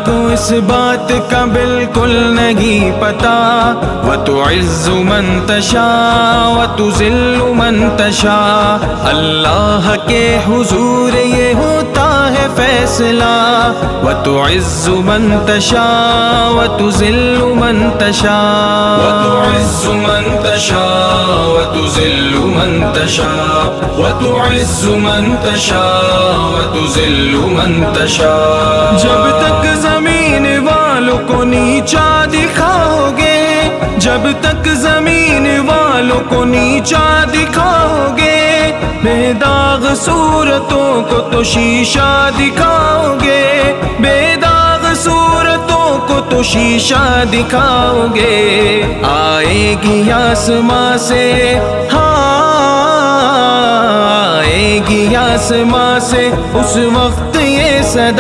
को इस बात का बिल्कुल नहीं पता। व तुइज़्ज़ु मन तशा व तुज़िल्लु मन तशा। अल्लाह के हुजूर ये होता है फैसला। व तुइज़्ज़ु मन तशा व तुज़िल्लु मन तशा। व तुइज़्ज़ु मन तशा व तुज़िल्लु मन तशा। व तुइज़्ज़ु मन तशा व तुज़िल्लु मन तशा। जब तक जमीन वालों को नीचा दिखाओगे, जब तक जमीन वालों को नीचा दिखाओगे, बेदाग सूरतों को तो शीशा दिखाओगे, बेदाग सूरतों को तो शीशा दिखाओगे। आएगी आसमां से, हाँ आएगी आसमां से उस वक्त ये सदा।